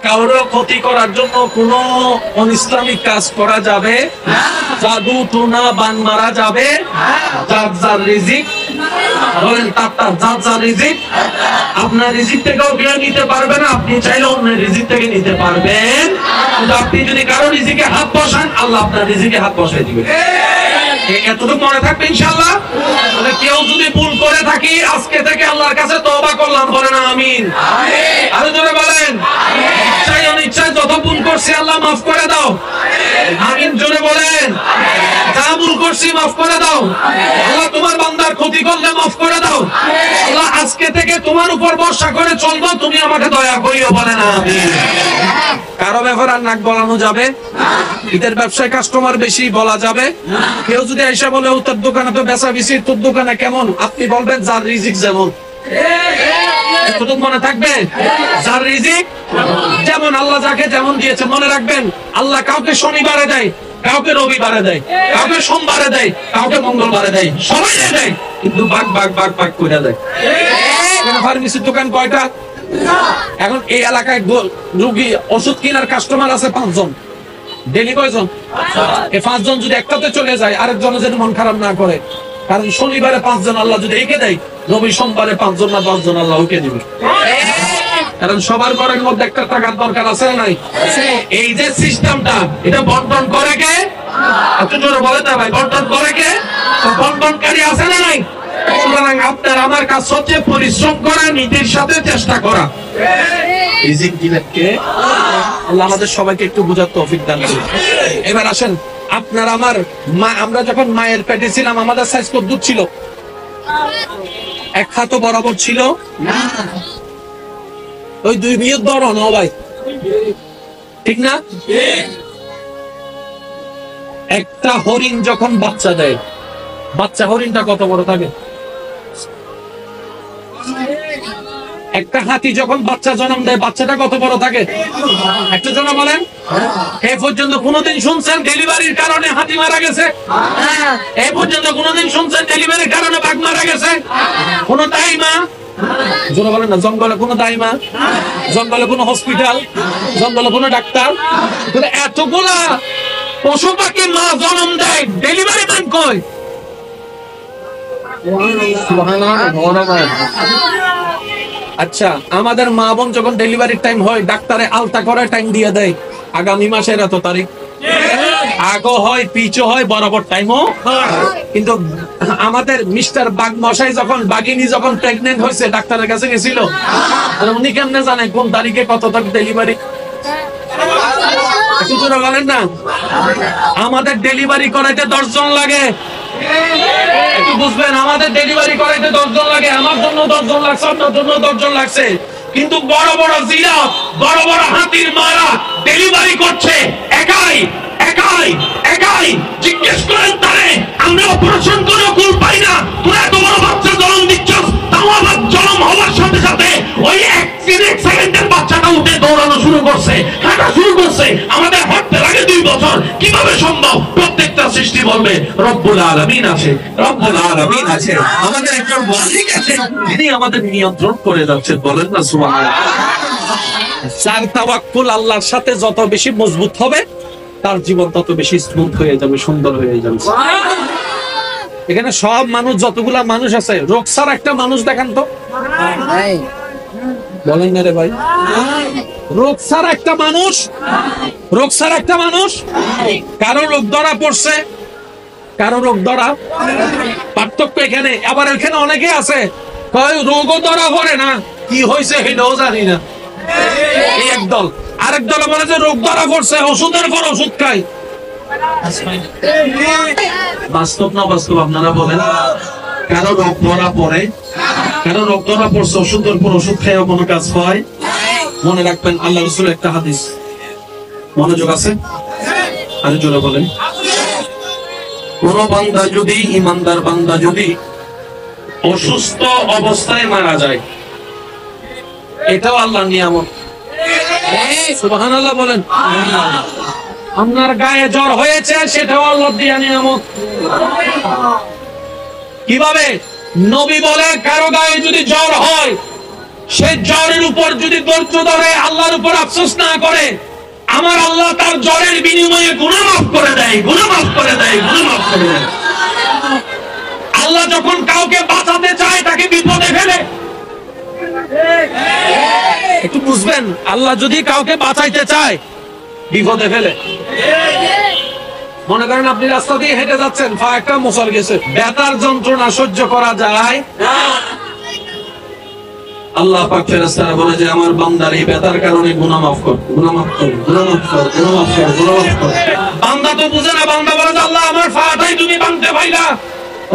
কারো ক্ষতি করার জন্য কোন অনিসলামিক কাজ করা যাবে? জাদু টুনা বান মারা যাবে? যার যার রিজিক বলেন, তার যার যার রিজিক। আপনার রিজিক থেকেও কেউ নিতে পারবে না, আপনি চাইলে অন্যের রিজিক থেকে নিতে পারবেন। কিন্তু আপনি যদি কারো রিজিকে হাত বসান, আল্লাহ আপনার রিজিকে হাত বসাই দিবে। এতটুকু মনে থাকবে ইনশাআল্লাহ। তাহলে কেউ যদি ভুল করে থাকি, আজকে থেকে আল্লাহর কাছে তওবা করলাম, বলেন আমিন। আরো জোরে বলেন, ইচ্ছায় অনিচ্ছায় যত ভুল করছি আল্লাহ মাফ করে দাও, আমিন জোরে বলেন। যা ভুল করছি মাফ করে দাও আল্লাহ, তোমার বান্দার ক্ষতি করলে মাফ করে দাও আল্লাহ। আজকে থেকে তোমার উপর ভরসা করে চলবো, তুমি আমাকে দয়া করিও, বলেন আমিন। কারো ব্যাপারে আর নাক গলানো যাবে? ঈদের ব্যবসায় কাস্টমার বেশি বলা যাবে? কেউ যদি এসে বলে ও তোর দোকানে তো বেচা বেশি, তোর দোকানে কেমন, আপনি বলবেন যার রিজিক যেমন। এতটুকু মনে থাকবে, যার রিজিক যেমন, আল্লাহ যাকে যেমন দিয়েছে। মনে রাখবেন, আল্লাহ কাউকে শনিবারে দেয়, কাউকে রবিবারে দেয়, কাউকে সোমবারে দেয়, কাউকে মঙ্গলবারে দেয়, সবাই দেয়, কিন্তু ভাগ ভাগ ভাগ ভাগ করে দেয়। ফার্মেসির দোকান কয়টা? এখন এই এলাকায় রোগী ওষুধ কেনার কাস্টমার আছে 5 জন, ডেলি কয়জন? এই 5 জন যদি একটাতে চলে যায়, আরেকজনে যেন মন খারাপ না করে, কারণ শনিবারে 5 জন আল্লাহ যদি একে দেয়, রবি সোমবারে 5 জন না 10 জন আল্লাহ ওকে দিবে। কারণ সবার ঘরের মধ্যে একটা টাকার দরকার আছে না নাই? এই যে সিস্টেমটা, এটা বন্টন করে কে? একটু জোরে বলে না ভাই, বন্টন করে কে? বন্টনকারী আছে না নাই? সুতরাং আপনার আমার কাজ হচ্ছে পরিশ্রম করা, নিজের সাথে চেষ্টা করা। রিজিক দিলেন কে? আল্লাহ আমাদের সবাইকে একটু বুঝার তৌফিক দান করুন। এবার আসেন, আপনার আমার মা, আমরা যখন মায়ের পেটে ছিলাম, আমাদের সাইজ কত দূর ছিল? 1 হাত বরাবর ছিল না, ওই 2 বিয়ের ধরো না ভাই, ঠিক না? একটা হরিণ যখন বাচ্চা দেয়, বাচ্চা হরিণটা কত বড় থাকে? একটা হাতি যখন বাচ্চা জন্ম দেয়, বাচ্চাটা কত বড় থাকে? একটা জন বলেন, এই পর্যন্ত কোনদিন শুনছেন ডেলিভারির কারণে হাতি মারা গেছে? এই পর্যন্ত কোনদিন শুনছেন ডেলিভারির কারণে বাঘ মারা গেছে? কোন দাইমা? জোরে বলেন না। জঙ্গলে কোনো দাইমা, জঙ্গলে কোনো হসপিটাল, জঙ্গলে কোনো ডাক্তার, এতগুলা পশু পাখি মা জন্ম দেয়, ডেলিভারি ম্যান কই? আচ্ছা, আমাদের মা বোন যখন ডেলিভারির টাইম হয়, ডাক্তারে আলতা করে টাইম দিয়ে দেয়, আগামী মাসের এত তারিখ। আগো হয়, পিছু হয়, বরাবর টাইমও। কিন্তু আমাদের মিস্টার বাগ মশাই যখন, বাগিনী যখন প্রেগনেন্ট হয়েছে, ডাক্তারের কাছে গেছিল, উনি কেমনে জানে কোন তারিখে কত তারিখ ডেলিভারি? বলেন না, আমাদের ডেলিভারি করাইতে 10 জন লাগে। একটু বুঝবেন, আমাদের ডেলিভারি করাইতে 10 জন লাগে। আমার জন্য 10 জন লাগছে, আপনার জন্য 10 জন লাগছে। কিন্তু বড় বড় জিরাফ, বড় বড় হাতির মারা ডেলিভারি করছে একাই একাই একাই। জিজ্ঞেস করেন তারে, আমরা অপারেশন করে কুল পাই না, তোরা এত বড় বাচ্চা জন্ম দিচ্ছস, তাও আবার জন্ম হওয়ার সাথে সাথে ওই 1 সেকেন্ডের বাচ্চাটা উঠে দৌড়ানো শুরু করছে, হাঁটা শুরু করছে। আমাদের হাঁটতে লাগে 2 বছর, কিভাবে সম্ভব? প্রত্যেকটা সৃষ্টি বলবে রব্বুল আলামিন আছে, রব্বুল আলামিন আছে, আমাদের একজন মালিক আছে, যিনি আমাদের নিয়ন্ত্রণ করে যাচ্ছেন। বলেন না সুবহানাল্লাহ। যার তাওয়াক্কুল আল্লাহর সাথে যত বেশি মজবুত হবে, তার জীবন তত বেশি স্মুথ হয়ে যাবে, সুন্দর হয়ে যাবে। এখানে সব মানুষ, যতগুলা মানুষ আছে, রোগ ছাড়া একটা মানুষ দেখান তো। বলেন না রে ভাই, রোগ ছাড়া একটা মানুষ, রোগ ছাড়া একটা মানুষ। কারো রোগ ধরা পড়ছে, কারো রোগ ধরা, পার্থক্য এখানে। আবার এখানে অনেকে আছে রোগও ধরা পড়ে না, কি হয়েছে সেটাও জানি না, এই একদল। আরেক দল বলে যে রোগ ধরা পড়ছে, ওষুধের পর ওষুধ খাই। বাস্তব না বাস্তব আপনারা বলেন? কারো রোগ ধরা পড়ে, কারো রোগ ধরা পড়ছে, ওষুধের পর ওষুধ খেয়েও কোনো কাজ হয়? মনে রাখবেন, আল্লাহ রাসূলের একটা হাদিস, মনোযোগ আছে? আরে জোরে বলেন। কোন বান্দা যদি, ইমানদার বান্দা যদি অসুস্থ অবস্থায় মারা যায়, এটাও আল্লাহর নিয়ামত। সুবহানাল্লাহ বলেন। আপনার গায়ে জ্বর হয়েছে, সেটাও আল্লাহর দেয়া নিয়ামত। কিভাবে? নবী বলে, কারো গায়ে যদি জ্বর হয়, সে জ্বরের উপর যদি ধৈর্য ধরে, আল্লাহর উপর আফসোস না করে, আমার আল্লাহ তার জ্বরের বিনিময়ে গুনাহ মাফ করে দেয়, গুনাহ মাফ করে দেয়, গুনাহ মাফ করে দেয়। আল্লাহ যখন কাউকে বাঁচাতে চায় তাকে বিপদে ফেলে। একটু বুঝবেন, আল্লাহ যদি কাউকে বাঁচাইতে চায় বিপদে ফেলে। মনে করেন আপনি রাস্তা দিয়ে হেঁটে যাচ্ছেন, একটা মশাল গেছে, ব্যথার যন্ত্রণা সহ্য করা যায়? আল্লাহ পাক ফেরেশতারা বলে যে আমার বান্দার এই ব্যথার কারণে গুনাহ মাফ কর, গুনাহ মাফ কর, গুনাহ মাফ কর, গুনাহ মাফ কর, গুনাহ মাফ কর। বান্দা তো বুঝে না, বান্দা বলে যে আল্লাহ আমার ফাটাই তুমি ভাঙতে পাইলা।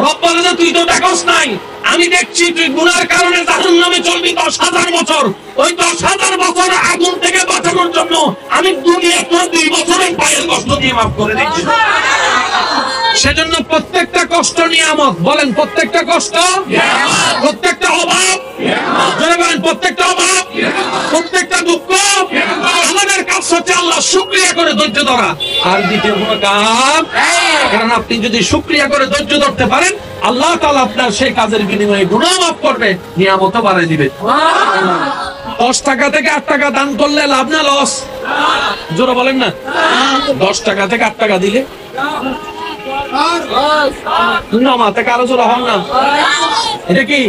রব বলে যে তুই তো দেখোস নাই, আমি দেখছি তুই গুনার কারণে জাহান্নামে চলবি 10,000 বছর। ওই 10,000 বছর আগুন থেকে বাঁচানোর জন্য আমি দুনিয়া তোর 2 বছরের পায়ের কষ্ট দিয়ে মাফ করে দিচ্ছি। সেজন্য প্রত্যেকটা কষ্ট নিয়ামত। বলেন প্রত্যেকটা কষ্ট নিয়ামত, প্রত্যেকটা অভাব নিয়ামত, প্রত্যেকটা অভাব, প্রত্যেকটা দুঃখ আমাদের কাজ হচ্ছে আল্লাহ শুকরিয়া করে ধৈর্য ধরা। আর দ্বিতীয় কোনো কাজ, কারণ আপনি যদি শুকরিয়া করে ধৈর্য ধরতে পারেন, আল্লাহ তাআলা আপনার সেই কাজের বিনিময়ে গুনাহ মাফ করবে, নিয়ামতও বাড়ায় দিবে। 10 টাকা থেকে 8 টাকা দান করলে লাভ না লস? জোরে বলেন না। 10 টাকা থেকে 8 টাকা দিলে নামাতে কারো জোড়া হন না, এটা কি?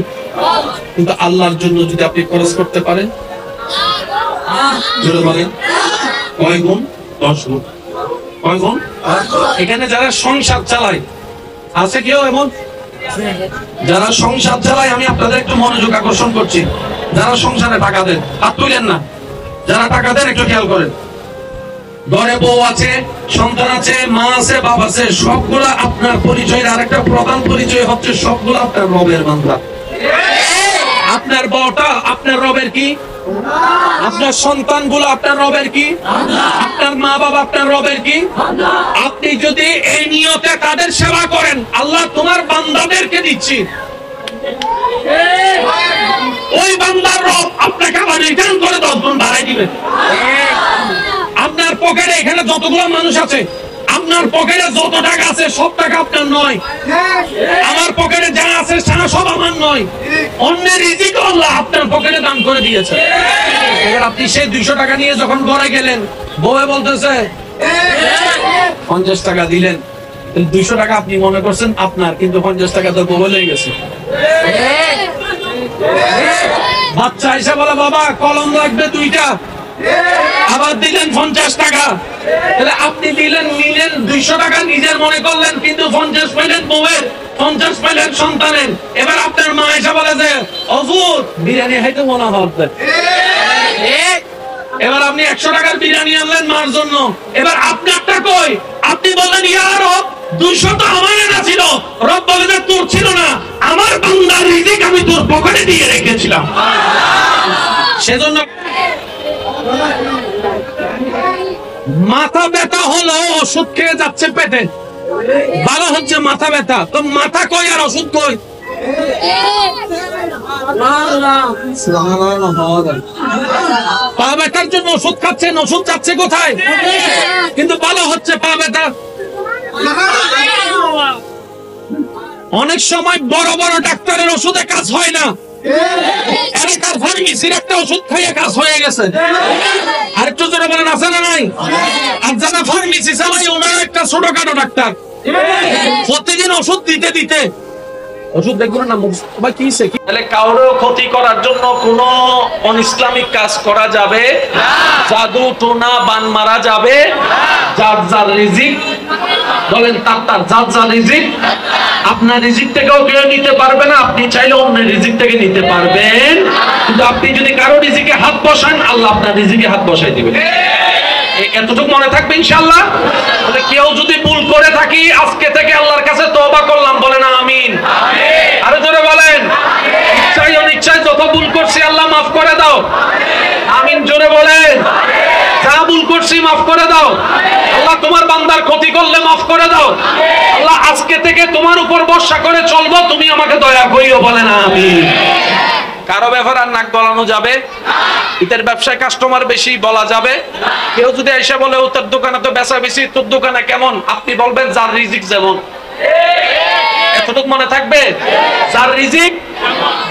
কিন্তু আল্লাহর জন্য যদি আপনি খরচ করতে পারেন, জোরে বলেন কয় গুণ? 10 গুণ। কয় গুণ? এখানে যারা সংসার চালায়, আছে কেউ এমন? যারা সংসার চালায়, আমি আপনাদের একটু মনোযোগ আকর্ষণ করছি। যারা সংসারে টাকা দেন হাত তুলেন না, যারা টাকা দেন একটু খেয়াল করেন। ঘরে বউ আছে, সন্তান আছে, মা আছে, বাপ আছে, সবগুলা আপনার পরিচয়ের আরেকটা প্রধান পরিচয় হচ্ছে সবগুলা আপনার রবের বান্দা। আপনার বউটা আপনার রবের কি? আপনার সন্তানগুলো আপনার রবের কি? আপনার মা বাবা আপনার রবের কি? আপনি যদি এই নিয়তে তাদের সেবা করেন, আল্লাহ তোমার বান্দাদেরকে দিচ্ছি, ওই বান্দার রব আপনাকে আবার রিটার্ন করে 10 গুণ বাড়াই দিবে। আপনার পকেটে এখানে যতগুলো মানুষ আছে, আপনার পকেটে যত টাকা আছে সব টাকা আপনার নয়। আমার পকেটে যা আছে সেটা সব আমার নয়। অন্যের রিজিক আল্লাহ আপনার পকেটে দান করে দিয়েছে। এবার আপনি সেই 200 টাকা নিয়ে যখন ঘরে গেলেন, বউয়ে বলতেছে 50 টাকা দিলেন, 200 টাকা আপনি মনে করছেন আপনার, কিন্তু 50 টাকা তো বউ লেগে গেছে। বাচ্চা এসে বলে বাবা কলম লাগবে 2টা, আবার দিলেন 50 টাকা। তাহলে আপনি দিলেন, নিলেন 200 টাকা নিজের মনে করলেন, কিন্তু 50 পাইলেন বউয়ের, 50 পাইলেন সন্তানের। এবার আপনার মা এসে বলে যে অভূত বিরিয়ানি খাইতে মনে হচ্ছে। এবার আপনি 100 টাকার বিরিয়ানি আনলেন মার জন্য। এবার আপনারটা কই? আপনি বললেন ইয়া রব 200 তো আমার না ছিল। রব বলে যে তোর ছিল না, আমার বান্দার রিজিক আমি তোর পকেটে দিয়ে রেখেছিলাম। সেজন্য মাথা ব্যথা হলো ওষুধ খেয়ে যাচ্ছে পেটে, ভালো হচ্ছে মাথা ব্যথা, তো মাথা কই আর ওষুধ কই? পা ব্যথার জন্য ওষুধ খাচ্ছেন, ওষুধ যাচ্ছে কোথায়? কিন্তু ভালো হচ্ছে পা ব্যথা। অনেক সময় বড় বড় ডাক্তারের ওষুধে কাজ হয় না, এলাকার ফার্মেসির একটা ওষুধ খাইয়ে কাজ হয়ে গেছে। আরেকটু জোরে বলেন আছে না নাই? আর যারা ফার্মেসি চালায় ওনার একটা ছোটখাটো ডাক্তার, প্রতিদিন ওষুধ দিতে দিতে ওষুধ দেখবেন না বা কি সে কি। তাহলে কারো ক্ষতি করার জন্য কোনো অনইসলামিক কাজ করা যাবে না, জাদু টোনা বান মারা যাবে না। যার যার রিজিক, বলেন তার যার যার রিজিক, আপনার রিজিক থেকেও কেউ নিতে পারবে না, আপনি চাইলে অন্যের রিজিক থেকে নিতে পারবেন। কিন্তু আপনি যদি কারো রিজিকে হাত বসান, আল্লাহ আপনার রিজিকে হাত বসাই দিবেন। এতটুকু মনে থাকবে ইনশাআল্লাহ। তাহলে কেউ যদি ভুল করে থাকি, আজকে থেকে আল্লাহর কাছে তওবা করলাম, বলেন আমিন। আরে জোরে বলেন ইচ্ছায় অনিচ্ছায় যত ভুল করছি আল্লাহ মাফ করে দাও, আমিন জোরে বলেন। যা ভুল করছি মাফ করে দাও আল্লাহ, তোমার বান্দার ক্ষতি করলে মাফ করে দাও আল্লাহ। আজকে থেকে তোমার উপর ভরসা করে চলবো, তুমি আমাকে দয়া করিও, বলেন আমিন। কারো ব্যাপারে আর নাক গলানো যাবে? ইতার ব্যবসায় কাস্টমার বেশি বলা যাবে? কেউ যদি এসে বলে ও তোর দোকানে তো বেচা বেশি, তোর দোকানে কেমন, আপনি বলবেন যার রিজিক যেমন। এতটুকু মনে থাকবে, যার রিজিক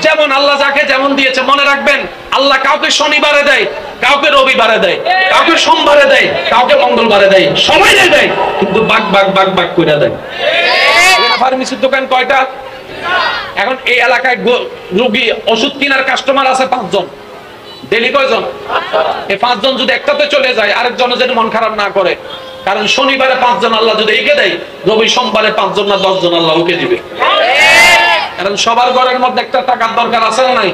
যেমন আল্লাহ যাকে যেমন দিয়েছে, মনে রাখবেন আল্লাহ কাউকে শনিবারে দেয়, কাউকে রবিবারে দেয়, কাউকে সোমবারে দেয়, কাউকে মঙ্গলবারে দেয়, সবাই দেয়, কিন্তু ভাগ ভাগ ভাগ ভাগ করে দেয়। ফার্মেসির দোকান কয়টা? এখন এই এলাকায় রোগী ওষুধ কেনার কাস্টমার আছে 5 জন, ডেলি কয়জন? এই 5 জন যদি একটাতে চলে যায়, আরেকজনে যেন মন খারাপ না করে, কারণ শনিবারে 5 জন আল্লাহ যদি একে দেয়, রবি সোমবারে 5 জন না 10 জন আল্লাহ ওকে দিবে। কারণ সবার ঘরের মধ্যে একটা টাকার দরকার আছে না নাই?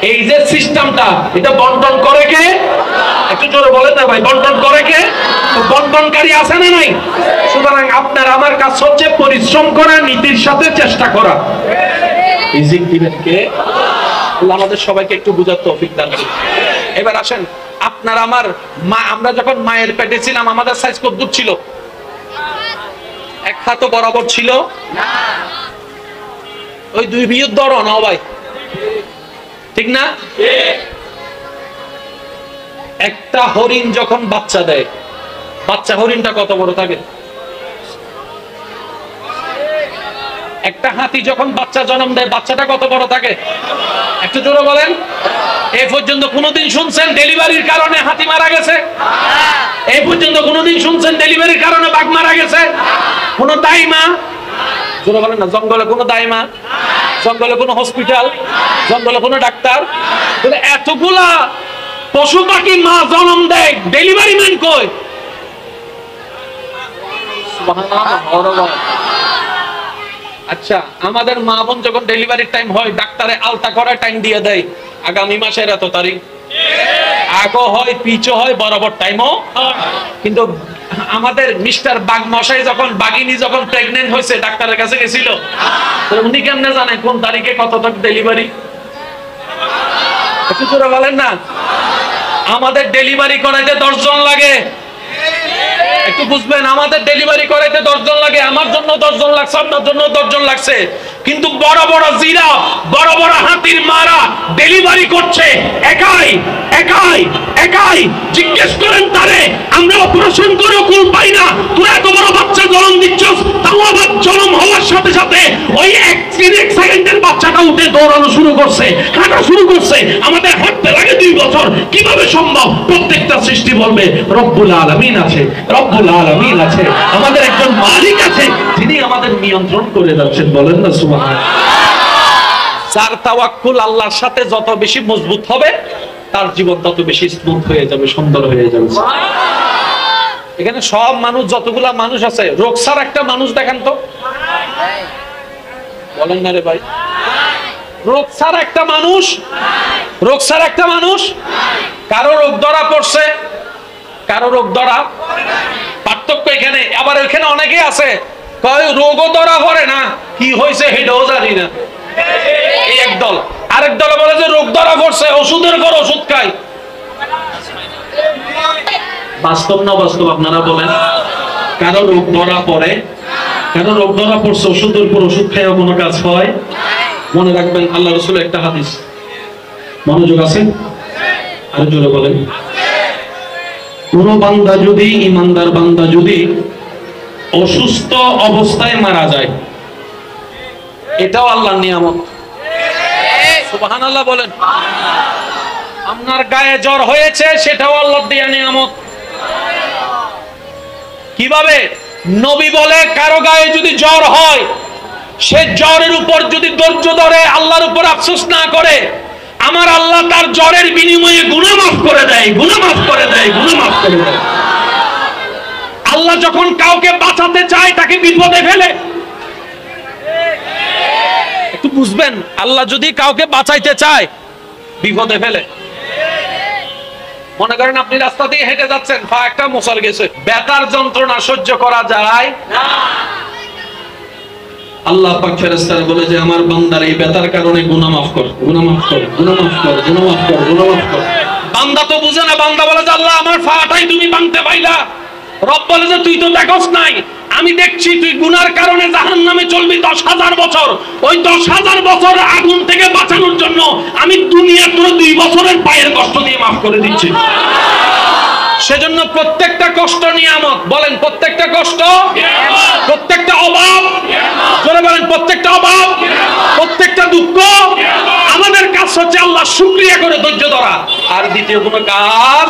এই যে সিস্টেমটা, এটা বন্টন করে কে? একটু জোরে বলেন না ভাই, বন্টন করে কে? তো বন্টনকারী আছে না নাই? সুতরাং আপনার আমার কাজ হচ্ছে পরিশ্রম করা, নীতির সাথে চেষ্টা করা। রিজিক দিবেন কে? আল্লাহ আমাদের সবাইকে একটু বুঝার তৌফিক দান করুন। এবার আসেন, আপনার আমার মা, আমরা যখন মায়ের পেটে ছিলাম আমাদের সাইজ কত দূর ছিল? এক হাত বরাবর ছিল না, ওই 2 বিয়ের ধরো না ভাই, ঠিক না? একটা হরিণ যখন বাচ্চা দেয়, বাচ্চা হরিণটা কত বড় থাকে? একটা হাতি যখন বাচ্চা জন্ম দেয়, বাচ্চাটা কত বড় থাকে? একটু জোরে বলেন। এই পর্যন্ত কোনদিন শুনছেন ডেলিভারির কারণে হাতি মারা গেছে? এই পর্যন্ত কোনদিন শুনছেন ডেলিভারির কারণে বাঘ মারা গেছে? কোন দাইমা? জোরে বলেন না। জঙ্গলে কোনো দাইমা, জঙ্গলে কোনো হসপিটাল, জঙ্গলে কোনো ডাক্তার, এতগুলা পশু পাখি মা জন্ম দেয়, ডেলিভারি ম্যান কই? আচ্ছা, আমাদের মা বোন যখন ডেলিভারির টাইম হয়, ডাক্তারে আলতা করার টাইম দিয়ে দেয় আগামী মাসের এত তারিখ, আগো হয় পিছও হয় বরাবর টাইমও। কিন্তু আমাদের মিস্টার বাগ মশাই যখন, বাগিনী যখন প্রেগনেন্ট হয়েছে, ডাক্তারের কাছে গেছিল, উনি কেমনে জানে কোন তারিখে কত তারিখ ডেলিভারি? একটু জোরে বলেন না। আমাদের ডেলিভারি করাইতে 10 জন লাগে, একটু বুঝবেন, আমাদের ডেলিভারি করাইতে 10 জন লাগে। আমার জন্য 10 জন লাগছে, আপনার জন্য 10 জন লাগছে। কিন্তু বড় বড় জিরা, বড় বড় হাতির মারা ডেলিভারি করছে একাই একাই একাই। জিজ্ঞেস করেন তারে, আমরা অপারেশন করে কুল পাই না, তুই এত বড় বাচ্চা জন্ম দিচ্ছস, তাও আবার জন্ম হওয়ার সাথে সাথে ওই 1 সেকেন্ডের বাচ্চাটা উঠে দৌড়ানো শুরু করছে, হাঁটা শুরু করছে। আমাদের হাঁটতে লাগে 2 বছর, কিভাবে সম্ভব? প্রত্যেকটা সৃষ্টি বলবে রব্বুল আলামিন আছে, রব্বুল আলামিন আছে, আমাদের একজন মালিক আছে যিনি আমাদের নিয়ন্ত্রণ করে যাচ্ছেন। বলেন না সুবহানাল্লাহ। যার তাওয়াক্কুল আল্লাহর সাথে যত বেশি মজবুত হবে, তার জীবন তত বেশি স্মুথ হয়ে যাবে, সুন্দর হয়ে যাবে। এখানে সব মানুষ, যতগুলা মানুষ আছে, রোগসার একটা মানুষ দেখেন তো, বলেন না রে ভাই, রোগসার একটা মানুষ, রোগসার একটা মানুষ। কারো রোগ ধরা পড়ছে, কারো রোগ ধরা, পার্থক্য এখানে। আবার এখানে অনেকে আছে কয় রোগও ধরা পড়ে না, কি হয়েছে সেটাও জানি না, এই একদল। আরেক দল বলে যে রোগ ধরা পড়ছে, ওষুধের পর ওষুধ খাই। বাস্তব না বাস্তব আপনারা বলেন? কারো রোগ ধরা পড়ে, কারো রোগ ধরা পড়ছে, ওষুধের পর ওষুধ খাইও কোনো কাজ হয়? মনে রাখবেন আল্লাহ রাসূলের একটা হাদিস, মনোযোগ আছে, আর জোরে বলেন। কোন বান্দা যদি, ইমানদার বান্দা যদি অসুস্থ অবস্থায় মারা যায়, এটাও আল্লাহর নিয়ামত। সুবহানাল্লাহ বলেন। আপনার গায়ে জ্বর হয়েছে, সেটাও আল্লাহর দেয়া নিয়ামত। কিভাবে? নবী বলে, কারো গায়ে যদি জ্বর হয়, সে জ্বরের উপর যদি ধৈর্য ধরে, আল্লাহর উপর আফসোস না করে, আমার আল্লাহ তার জ্বরের বিনিময়ে গুনাহ মাফ করে দেয়, গুনাহ মাফ করে দেয়, গুনাহ মাফ করে দেয়। আল্লাহ যখন কাউকে বাঁচাতে চায়, তাকে বিপদে ফেলে। একটু বুঝবেন, আল্লাহ যদি কাউকে বাঁচাইতে চায়, বিপদে ফেলে। মনে করেন আপনি রাস্তা দিয়ে হেঁটে যাচ্ছেন, পা একটা মোচড় গেছে, ব্যথার যন্ত্রণা সহ্য করা যায় না। আল্লাহ পাক ফেরেশতারা বলে যে আমার বান্দার এই ব্যথার কারণে গুনাহ মাফ কর, গুনাহ মাফ কর, গুনাহ মাফ কর, গুনাহ মাফ কর, গুনাহ মাফ কর। বান্দা তো বুঝে না, বান্দা বলে যে আল্লাহ আমার পাটাই তুমি ভাঙতে পাইলা। রব বলে যে তুই তো দেখোস নাই, আমি দেখছি তুই গুনার কারণে জাহান্নামে চলবি 10,000 বছর। ওই 10,000 বছর আগুন থেকে বাঁচানোর জন্য আমি দুনিয়ার তোর 2 বছরের পায়ের কষ্ট দিয়ে মাফ করে দিচ্ছি। সেজন্য প্রত্যেকটা কষ্ট নিয়ামত। বলেন প্রত্যেকটা কষ্ট, প্রত্যেকটা অভাব, জোরে বলেন প্রত্যেকটা অভাব, প্রত্যেকটা দুঃখ। আমাদের কাজ হচ্ছে আল্লাহ শুকরিয়া করে ধৈর্য ধরা, আর দ্বিতীয় কোনো কাজ।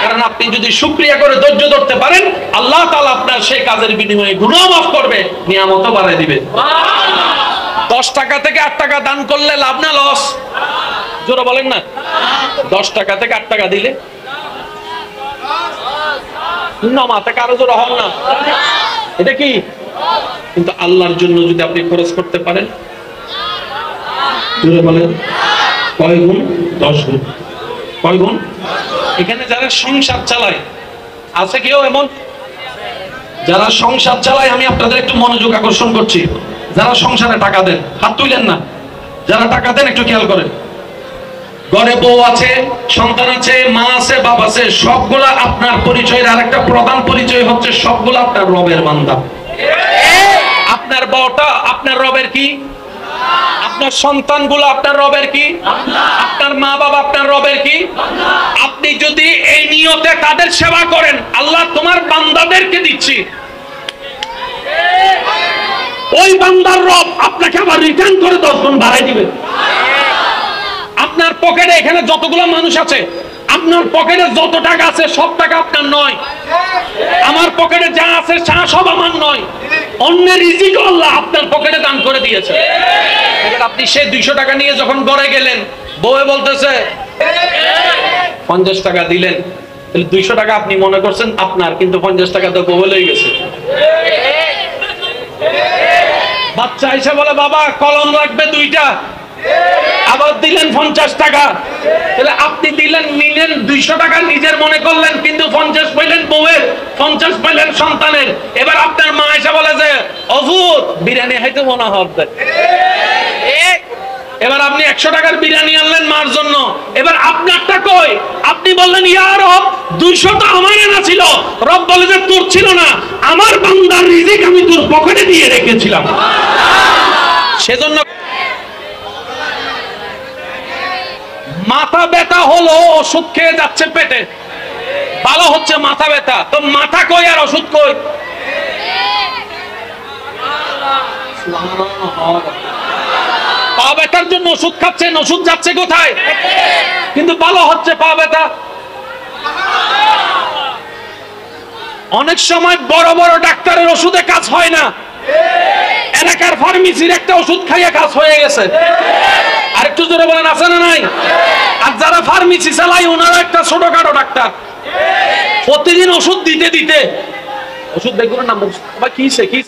কারণ আপনি যদি শুকরিয়া করে ধৈর্য ধরতে পারেন, আল্লাহ তাআলা আপনার সেই কাজের বিনিময়ে গুনাহ মাফ করবে, নিয়ামতও বাড়ায় দিবে। 10 টাকা থেকে 8 টাকা দান করলে লাভ না লস? জোরে বলেন না। 10 টাকা থেকে 8 টাকা দিলে মাথা কারো জোরে হন না, এটা কি? কিন্তু আল্লাহর জন্য যদি আপনি খরচ করতে পারেন, জোরে বলেন কয় গুণ? 10 গুণ। কয় গুণ? এখানে যারা সংসার চালায়, আছে কেউ এমন? যারা সংসার চালায়, আমি আপনাদের একটু মনোযোগ আকর্ষণ করছি। যারা সংসারে টাকা দেন, হাত তুলেন না। যারা টাকা দেন একটু খেয়াল করেন। ঘরে বউ আছে, সন্তান আছে, মা আছে, বাবা আছে, সবগুলা আপনার পরিচয়ের আরেকটা প্রধান পরিচয় হচ্ছে সবগুলা আপনার রবের বান্দা। আপনার বউটা আপনার রবের কি? আপনার সন্তানগুলো আপনার রবের কি? আপনার মা বাবা আপনার রবের কি? আপনি যদি এই নিয়তে তাদের সেবা করেন, আল্লাহ তোমার বান্দাদেরকে দিচ্ছি, ওই বান্দার রব আপনাকে আবার রিটার্ন করে 10 গুণ বাড়াই দিবে। আপনার পকেটে এখানে যতগুলো মানুষ আছে, আপনার পকেটে যত টাকা আছে সব টাকা আপনার নয়। আমার পকেটে যা আছে সব আমার নয়। অন্যের রিজিক আল্লাহ আপনার পকেটে দান করে দিয়েছে। এবার আপনি সেই 200 টাকা নিয়ে যখন ঘরে গেলেন, বউয়ে বলতেছে 50 টাকা দিলেন, তাহলে 200 টাকা আপনি মনে করছেন আপনার, কিন্তু 50 টাকা তো বউ লয়ে গেছে। বাচ্চা এসে বলে বাবা কলম লাগবে 2টা, আবার দিলেন 50 টাকা। তাহলে আপনি দিলেন, নিলেন 200 টাকা নিজের মনে করলেন, কিন্তু 50 পাইলেন বউয়ের, 50 পাইলেন সন্তানের। এবার আপনার মা এসে বলে যে অভূত বিরিয়ানি খাইতে মনে হবে। এবার আপনি 100 টাকার বিরিয়ানি আনলেন মার জন্য। এবার আপনারটা কই? আপনি বললেন ইয়া রব 200 তো আমার আনা ছিল। রব বলে যে তোর ছিল না, আমার বান্দার রিজিক আমি তোর পকেটে দিয়ে রেখেছিলাম। সেজন্য মাথা ব্যথা হলো ওষুধ খেয়ে যাচ্ছে পেটে, ভালো হচ্ছে মাথা ব্যথা, তো মাথা কই আর ওষুধ কই? পা ব্যথার জন্য ওষুধ খাচ্ছেন, ওষুধ যাচ্ছে কোথায়? কিন্তু ভালো হচ্ছে পা ব্যথা। অনেক সময় বড় বড় ডাক্তারের ওষুধে কাজ হয় না, এলাকার ফার্মেসির একটা ওষুধ খাইয়ে কাজ হয়ে গেছে। আরেকটু জোরে বলেন আছে না নাই? আর যারা ফার্মেসি চালায় ওনারা একটা ছোটখাটো ডাক্তার, প্রতিদিন ওষুধ দিতে দিতে ওষুধ দেখুন না কি